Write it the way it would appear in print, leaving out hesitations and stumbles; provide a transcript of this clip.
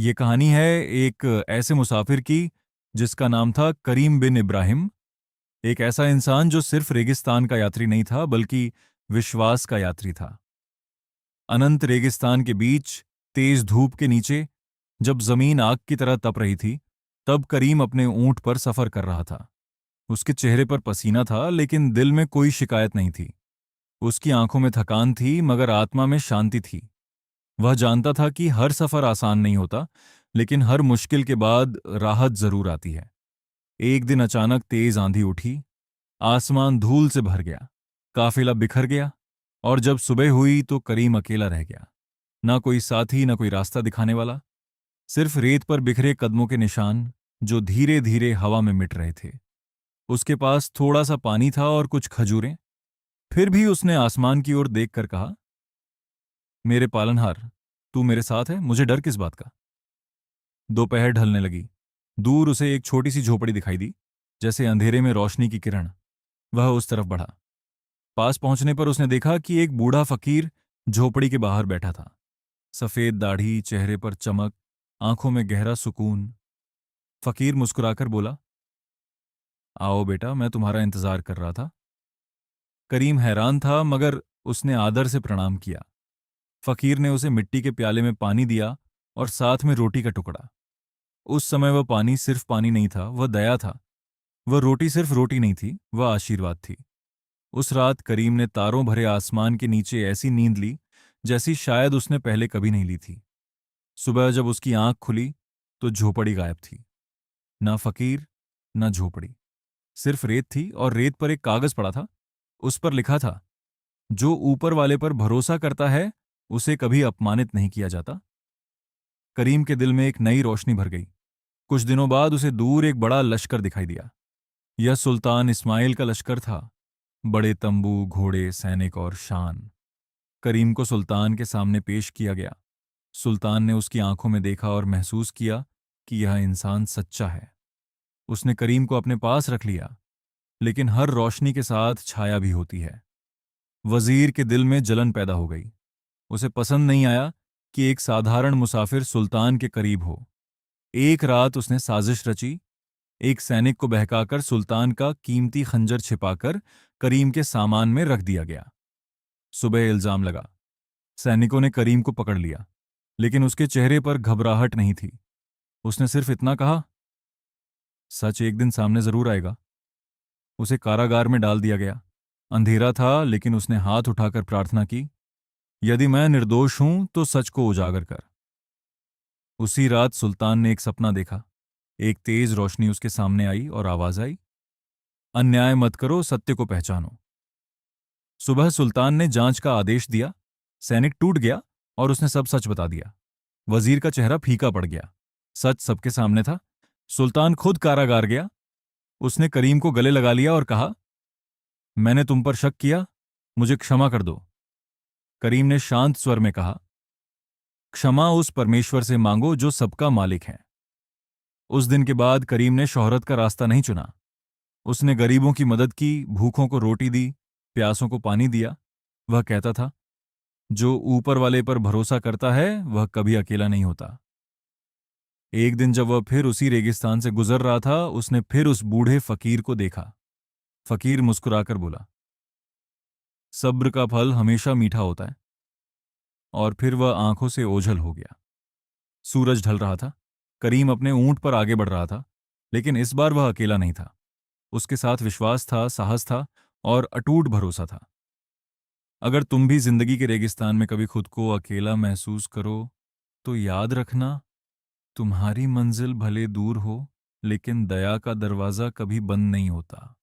ये कहानी है एक ऐसे मुसाफिर की जिसका नाम था करीम बिन इब्राहिम। एक ऐसा इंसान जो सिर्फ रेगिस्तान का यात्री नहीं था बल्कि विश्वास का यात्री था। अनंत रेगिस्तान के बीच तेज धूप के नीचे जब जमीन आग की तरह तप रही थी, तब करीम अपने ऊंट पर सफर कर रहा था। उसके चेहरे पर पसीना था लेकिन दिल में कोई शिकायत नहीं थी। उसकी आंखों में थकान थी मगर आत्मा में शांति थी। वह जानता था कि हर सफर आसान नहीं होता, लेकिन हर मुश्किल के बाद राहत जरूर आती है। एक दिन अचानक तेज आंधी उठी, आसमान धूल से भर गया, काफिला बिखर गया, और जब सुबह हुई तो करीम अकेला रह गया। ना कोई साथी, ना कोई रास्ता दिखाने वाला, सिर्फ रेत पर बिखरे कदमों के निशान जो धीरे धीरे हवा में मिट रहे थे। उसके पास थोड़ा सा पानी था और कुछ खजूरें। फिर भी उसने आसमान की ओर देखकर कहा, मेरे पालनहार, तू मेरे साथ है, मुझे डर किस बात का। दोपहर ढलने लगी। दूर उसे एक छोटी सी झोपड़ी दिखाई दी, जैसे अंधेरे में रोशनी की किरण। वह उस तरफ बढ़ा। पास पहुंचने पर उसने देखा कि एक बूढ़ा फकीर झोपड़ी के बाहर बैठा था। सफेद दाढ़ी, चेहरे पर चमक, आंखों में गहरा सुकून। फकीर मुस्कुराकर बोला, आओ बेटा, मैं तुम्हारा इंतजार कर रहा था। करीम हैरान था मगर उसने आदर से प्रणाम किया। फकीर ने उसे मिट्टी के प्याले में पानी दिया और साथ में रोटी का टुकड़ा। उस समय वह पानी सिर्फ पानी नहीं था, वह दया था। वह रोटी सिर्फ रोटी नहीं थी, वह आशीर्वाद थी। उस रात करीम ने तारों भरे आसमान के नीचे ऐसी नींद ली जैसी शायद उसने पहले कभी नहीं ली थी। सुबह जब उसकी आंख खुली तो झोपड़ी गायब थी। ना फकीर, ना झोपड़ी, सिर्फ रेत थी, और रेत पर एक कागज पड़ा था। उस पर लिखा था, जो ऊपर वाले पर भरोसा करता है उसे कभी अपमानित नहीं किया जाता। करीम के दिल में एक नई रोशनी भर गई। कुछ दिनों बाद उसे दूर एक बड़ा लश्कर दिखाई दिया। यह सुल्तान इस्माइल का लश्कर था। बड़े तंबू, घोड़े, सैनिक और शान। करीम को सुल्तान के सामने पेश किया गया। सुल्तान ने उसकी आंखों में देखा और महसूस किया कि यह इंसान सच्चा है। उसने करीम को अपने पास रख लिया। लेकिन हर रोशनी के साथ छाया भी होती है। वजीर के दिल में जलन पैदा हो गई। उसे पसंद नहीं आया कि एक साधारण मुसाफिर सुल्तान के करीब हो। एक रात उसने साजिश रची। एक सैनिक को बहकाकर सुल्तान का कीमती खंजर छिपाकर करीम के सामान में रख दिया गया। सुबह इल्जाम लगा। सैनिकों ने करीम को पकड़ लिया, लेकिन उसके चेहरे पर घबराहट नहीं थी। उसने सिर्फ इतना कहा, सच एक दिन सामने जरूर आएगा। उसे कारागार में डाल दिया गया। अंधेरा था लेकिन उसने हाथ उठाकर प्रार्थना की, यदि मैं निर्दोष हूं तो सच को उजागर कर। उसी रात सुल्तान ने एक सपना देखा। एक तेज रोशनी उसके सामने आई और आवाज आई, अन्याय मत करो, सत्य को पहचानो। सुबह सुल्तान ने जांच का आदेश दिया। सैनिक टूट गया और उसने सब सच बता दिया। वजीर का चेहरा फीका पड़ गया। सच सबके सामने था। सुल्तान खुद कारागार गया। उसने करीम को गले लगा लिया और कहा, मैंने तुम पर शक किया, मुझे क्षमा कर दो। करीम ने शांत स्वर में कहा, क्षमा उस परमेश्वर से मांगो जो सबका मालिक है। उस दिन के बाद करीम ने शोहरत का रास्ता नहीं चुना। उसने गरीबों की मदद की, भूखों को रोटी दी, प्यासों को पानी दिया। वह कहता था, जो ऊपर वाले पर भरोसा करता है वह कभी अकेला नहीं होता। एक दिन जब वह फिर उसी रेगिस्तान से गुजर रहा था, उसने फिर उस बूढ़े फकीर को देखा। फकीर मुस्कुराकर बोला, सब्र का फल हमेशा मीठा होता है। और फिर वह आंखों से ओझल हो गया। सूरज ढल रहा था। करीम अपने ऊंट पर आगे बढ़ रहा था, लेकिन इस बार वह अकेला नहीं था। उसके साथ विश्वास था, साहस था और अटूट भरोसा था। अगर तुम भी जिंदगी के रेगिस्तान में कभी खुद को अकेला महसूस करो, तो याद रखना, तुम्हारी मंजिल भले दूर हो, लेकिन दया का दरवाजा कभी बंद नहीं होता।